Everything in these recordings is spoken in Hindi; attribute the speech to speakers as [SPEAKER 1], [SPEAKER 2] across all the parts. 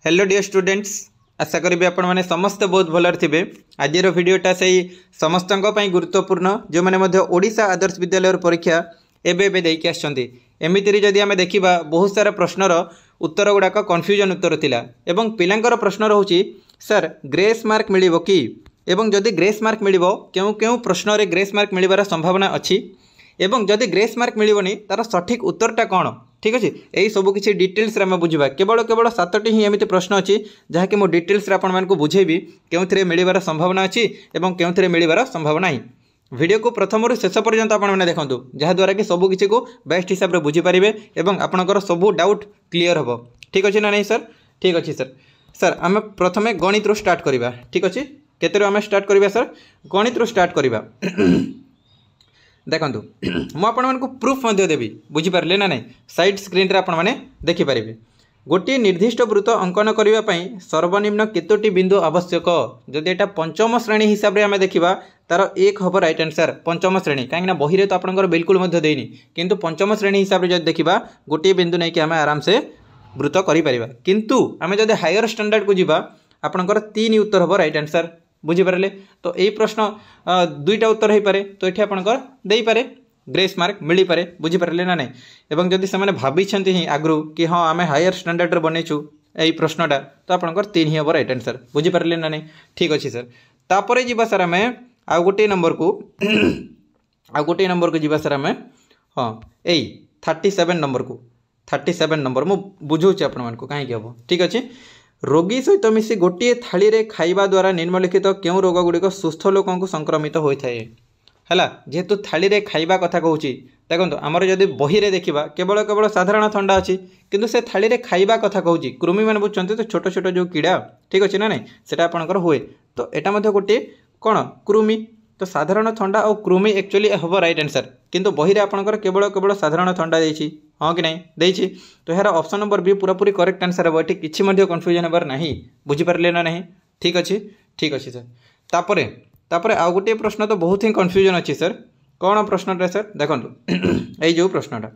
[SPEAKER 1] हेलो डियर स्टूडेंट्स, आशा करी आपण मैंने समस्त बहुत भलर थे। आज भिडटा से समस्त गुरुत्वपूर्ण जो मैंने ओडिशा आदर्श विद्यालय परीक्षा एवं देकी आमती जदि आम देखा बहुत सारा प्रश्नर उत्तर गुड़ाक कन्फ्यूजन उत्तर थिला एवं पिलांकर प्रश्न रोचे सर ग्रेस मार्क मिलिबो कि एवं जदि ग्रेस मार्क मिलिबो क्यों क्यों प्रश्न रे ग्रेस मार्क मिलिबार संभावना अच्छी एवं जदि ग्रेस मार्क मिलिबोनी तार सठिक उत्तरटा कौन। ठीक अच्छे यही सब किसी डिटेल्स आम बुझा केवल केवल 7टी ही एमती प्रश्न अच्छी जहाँकि मुझे डिटेल्स आपको बुझेबी क्यों मिलिबार संभावना अच्छी एवं क्यों मिलिबार संभावना ही। वीडियो को प्रथम शेष पर्यंत आपने देखूँ जहाँद्वारा कि सबकि को बेस्ट हिसाब से बुझीपारे और आपंकर सब डाउट क्लीयर हम। ठीक अच्छे ना नहीं सर? ठीक अच्छे सर। सर आम प्रथम गणित रू स्टार्ट करवा। ठीक अच्छे केते आम स्टार्ट करवा सर? गणित रू स्टार्ट करवा। देखो मुझे प्रूफ देवी बुझीपारे ना नहीं साइड स्क्रीन रे आपण मैंने देखिपारे। गोटे निर्दिष्ट वृत्त अंकन करने सर्वनिम्न केतोटी बिंदु आवश्यक जदि एटा पंचम श्रेणी हिसाब से आम देखा तार एक हम राइट आंसर पंचम श्रेणी कहीं बही रे तो आपंकर बिल्कुल देनी किंतु पंचम श्रेणी हिसाब से जब देखा गोटे बिंदु नहीं कि आम आराम से वृत्त करें किंतु आम जब हायर स्टैंडर्ड को जीवा आपंकर 3 उत्तर हम राइट आंसर बुझीपारे। तो यही प्रश्न 2टा उत्तर हो पारे तो ये आपंकर दे पारे ग्रेस मार्क मिल पारे बुझीपारे ना नहीं। एवं जदि से भाई ही आगु कि हाँ आम हायर स्टैंडर्ड बनईचु यही प्रश्नटा तो आपंकर 3 ही हम राइट आंसर बुझीपारे ना नहीं। ठीक अच्छे सर। तापर जी सर आम आउ गोटे नंबर को जीवा सर आम हाँ यही 37 नंबर को 37 नंबर मु बुझाऊँ आपण कहीं हम। ठीक अच्छे रोगी सहित मिसी गोटे थाली रे खाइबा द्वारा निम्नलिखित क्यों रोग गुड़िक सुस्थ लोकों को संक्रमित होता है है जेहेतु थाली रे खाइबा कथा कहूँ देखो आमर जदि बही रे देखा केवल केवल साधारण थंडा अच्छी किंतु से थाली रे खाइबा कथा कहूँ कृमि मैंने बुझुंत तो छोट छोट जो कीड़ा ठीक अच्छे ना नहीं सेटा आपंकर हुए तो यहाँ गोटे कौन कृमि तो साधारण थंडा और कृमि एक्चुअली हम राइट आंसर किंतु बही रे आपंकर केवल केवल साधारण थंडा देछि हाँ कि नहीं देछि तो यार ऑप्शन नंबर बी पूरा पूरी करेक्ट आंसर हम ये किसी कन्फ्यूजन होबार नहीं बुझीपारे ना नहीं। ठीक अच्छे सर। तापर आउ गोटे प्रश्न तो बहुत ही कन्फ्यूजन अच्छी सर कौन प्रश्नटा सर देखो यही जो प्रश्नटा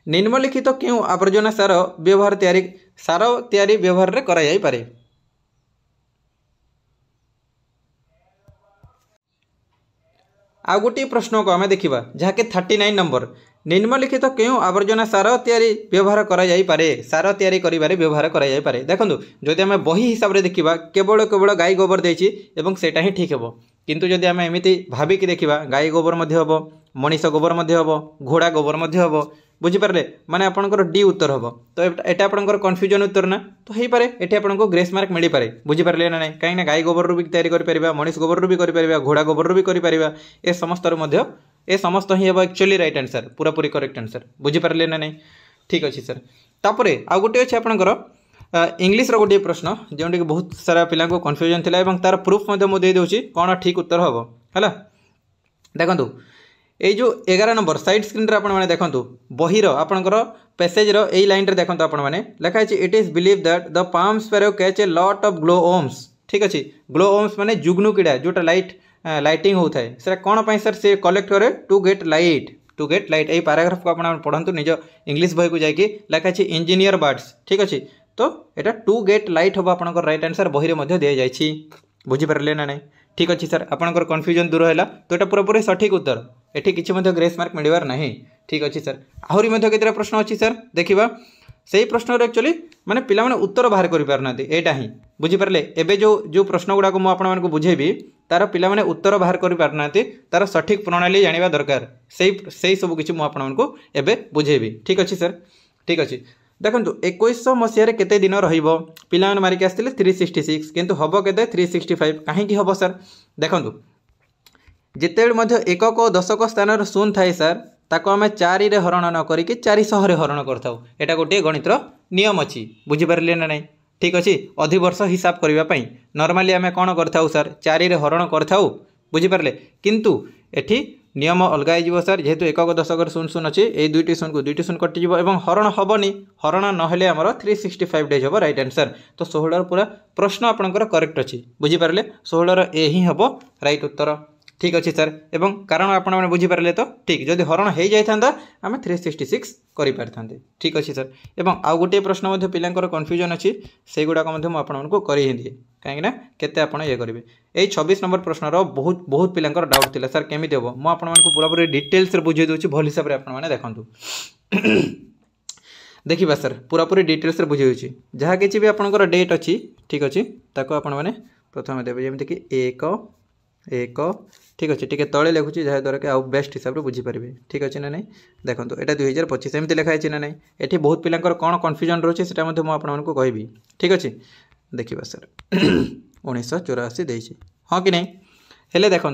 [SPEAKER 1] निम्नलिखित क्यों आवर्जना सार व्यवहार तैयारी व्यवहार रे करा जाई पारे। आउ गोटे प्रश्न को आम देखा जहाँकि 39 नंबर निम्नलिखित क्यों आवर्जना सार तैयारी व्यवहार करा जाई पारे सार तैयारी करिबारे व्यवहार करा जाई पारे। देखो जदि आम बही हिसाब से देखा केवल केवल गाई गोबर देछि एवं सेटा ही ठीक हे किंतु जदि आम एमती भाविकी देखा गाई गोबर हम मनीष गोबर हम घोड़ा गोबर हम बुझीपारे माने आपंकर डी उत्तर हम तो एटा आपंकर कन्फ्यूजन उत्तर ना तो हो पारे ये आपको ग्रेस मार्क मिल पारे बुझीपारे ना नहीं कहीं गाई गोबर रू भी तैयारी करें मनीष गोबर रू भी करें घोड़ा गोबर रू भी करें ए समस्त ए समस्त ही हम एक्चुअली राइट आंसर पूरा पूरी करेक्ट आंसर बुझीपारे ना नहीं। ठीक अच्छे सर। तापर आउ गोटे अच्छे आपंकर इंग्लीश गोटे प्रश्न जो कि बहुत सारा पिला कन्फ्यूजन थिला एवं तार प्रूफ मुझे देउछि कौन ठीक उत्तर हम है देखो ये जो 11 नंबर साइड स्क्रीन रे आपण माने देखंतु बहीर आपणकर पैसेज रो एई लाइन रे देखंतु आपण माने लिखा अछि it is believe that the palm sparrow catch a lot of glow worms. ठीक अछि ग्लो ओम्स माने जुगनू कीड़ा जोटा लाइटिंग होता है से कौन पाई सर से कलेक्ट करे टू गेट लाइट यही पैराग्राफ को आप पढ़ंतु निज इंग्लिश बही को जाकि लिखा अछि इंजीनियर बर्ड्स। ठीक अच्छे तो यहाँ टू गेट लाइट हम आपंकर राइट आंसर बही में दि जाइए बुझीपारे ना नहीं। ठीक अच्छे सर आपंकर कन्फ्यूजन दूर है तो यहाँ पूरा पूरी सठिक उत्तर एठी किसी ग्रेस मार्क मिलवार नहीं। ठीक अच्छे सर। आहरी केतटा प्रश्न अच्छी सर देखा से प्रश्न एक्चुअली माने पिला माने उत्तर बाहर कर पारना एटा ही बुझीपारे एबे जो प्रश्न गुड़ाक मुझे बुझेबी तार पिला माने उत्तर बाहर कर पारना तार सठिक प्रणाली जानिबा दरकार से सब किसी मुझे बुझेबी। ठीक अच्छे सर। ठीक अच्छे देखो 2100 मसीह केते दिन रहिबो पिला माने मारिक आस्तिले 366 किंतु हबो केते 365 कहीं हबो सर देखो जितेबेले मध्य एकक दशक स्थान शून्य थाए सर ताको आम 4 रे हरण न करिक 400 रे हरण करथाउ एटा गोटे गणितर नियम अच्छी बुझीपारे ना नहीं। ठीक अच्छे अधिवर्ष हिसाब करने नॉर्मली आम कौन करथाउ सर 4 रे हरण करथाउ बुझीपारे किंतु एठी नियम अलग हो सर जेहेतु एकक दशक शून्य शून्य अच्छे ये 2टी शून्य को 2टी शून्य कटिज और हरण हेनी हरण ना आमर 365 डेज हम राइट आंसर तो 16 पूरा प्रश्न आपंकर करेक्ट अच्छी बुझीपारे 16 ए ही हम राइट उत्तर। ठीक अच्छे सर एवं कारण आपण मैंने बुझीपारे तो ठीक जदि हरण हो जाता आम 366 करें ठीक अच्छे सर एवं आउ गोटे प्रश्न पिलांकर कन्फ्यूजन अच्छी से गुड़ाक आपको कर ही दिए कहीं केते आपण ये करेंगे यही 26 नंबर प्रश्नर बहुत बहुत पिलांकर डाउट थिला सर केमी हम मुझे आपको पूरापूरी डिटेल्स बुझे दूसरी भल हिसाब से आपने देखूँ देखा सर पूरापूरी डिटेल्स बुझे जहाँ कि भी आपंकर डेट अच्छी ठीक अच्छे ताको आपण मैंने प्रथम देवे जमीक कि एक एक ठीक अच्छे टी तले लिखुची जहाँद्वारा कि आउ बेस्ट हिसाब से बुझीपारे ठीक अच्छे ना नहीं देखो यहाँ 2025 एमती लिखाई ना नहीं ये बहुत पिलांकर कौन कन्फ्यूजन रोचे से मुझे कहि ठीक अच्छे देखा सर 1984 देती हाँ कि नहीं हेले देखु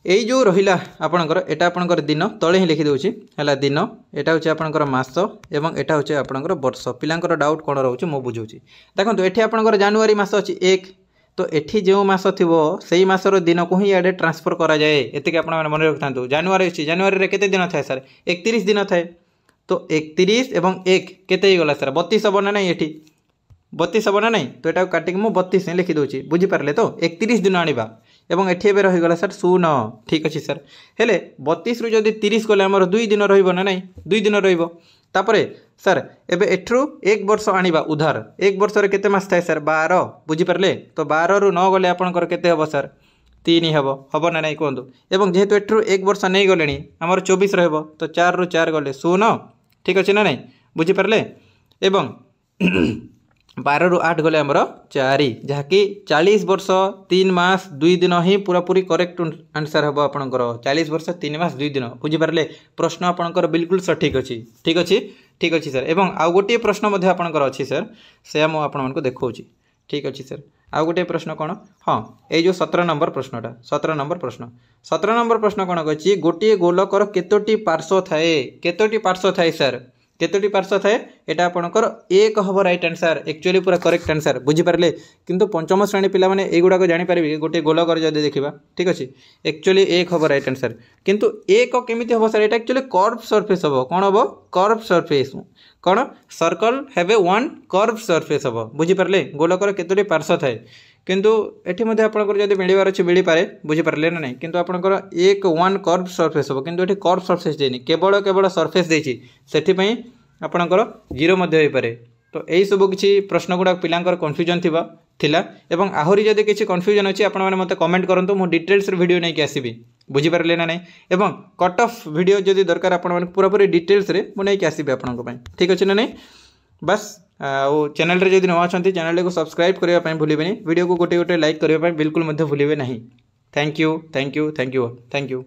[SPEAKER 1] यही जो रहा आपणकर एटा आपणकर दिन तले ही लिखिदे है दिन यहाँ हूँ आपणकर मास एवं यहाँ हूँ आपणकर वर्ष पिलांकर डाउट कौन रोचे मु बुझाऊँ देखो ये आपणकर जानुआरी मास अच्छी 1 तो एठी जो मास थी से मासर दिन को ही इे ट्रांसफर करा जाए एतिक आप मन रखता जानुआरी अच्छी जानुआरी केते दिन थाए सर 31 दिन थाए तो 31 एवं 1 केते गला सर 32 हम ना नहीं ये 32 हम ना नहीं तो यहाँ काटिक मुझे 32 ही लिखिदे बुझीपारे तो 31 दिन आनिबा एवं एठी एबे रहीगला सर 0 ठीक अच्छे सर हेले 32 रु जदि 30 गले आमर 2 दिन रहिबो ना नहीं 2 दिन रहिबो तापरे सर एबे एठरू 1 वर्ष आनिबा उधार 1 वर्ष रे केते मास थाए सर 12 बुझीपारे तो 12 रु 9 गले आपणकर केते हबो सर 3 हबो ना नहीं कहतु एवं जेहेतु एठरू 1 वर्ष नहीं गले आमर 24 रहिबो तो 4 रु 4 गले 0 ठीक अच्छे ना नहीं बुझीपारे एवं 12 रु 8 गले आमर 4 जहाँकि 40 वर्ष 3 मास 2 दिन ही पूरापूरी करेक्ट आंसर हम आपंकर 40 वर्ष 3 मास 2 दिन बुझीपारे प्रश्न आपंकर बिल्कुल सठिक अच्छी ठीक अच्छे सर एवं आउ गोटे प्रश्न आपंकर अच्छी सर से मुझे देखा ठीक अच्छे सर आउ गोटे प्रश्न कौन हाँ ये जो 17 नंबर प्रश्नटा 17 नंबर प्रश्न कौन कही गोटे गोलकर केतोटी पार्श्व थाए सर केतोटी पार्श्व थाए यहाँ आपंकर 1 हम राइट आंसर एक्चुअली पूरा करेक्ट आंसर बुझीपारे किंतु पंचम श्रेणी पिला माने एगुड़ाक जानीपारे गोटे गोलकर जब देखा ठीक अच्छे एक्चुअली 1 हम राइट आंसर किंतु 1 केमी हम सर यहाँ एक्चुअली कर्व सरफेस हम कौन हम कर्व सरफेस कौन circle have a 1 curve surface हम बुझीपारे गोलकर केतोटी पार्श्व थाए किंतु एठी मध्य आपनकर जदि मिलबार अछि मिली पारे बुझी पारले ना नहीं किंतु आपनकर 1 कर्व सरफेस हो किंतु एठी कर्व सरफेस देनी केवल सरफेस देछि सेठी पई आपनकर 0 मध्य होई पारे तो एही सब किछि प्रश्न गुडा पिलांकर कन्फ्यूजन थिला एवं आहुरी जदि किछि कन्फ्यूजन अछि आपन माने मते कमेंट करंतु मु डिटेल्स रे वीडियो नै कि आसीबी बुझी पारले ना नहीं एवं कट ऑफ वीडियो जदि दरकार आपन माने पूरा पूरी डिटेल्स रे मु नै कि आसीबी आपनक पई ठीक अछि ना नहीं बस चैनल रे जदि नवा अछंती चैनल को सब्सक्राइब करिया पई भूलिबेनी वीडियो को गोटे गोटे लाइक करिया पई बिल्कुल मध्य भूलिबे नहीं थैंक यू।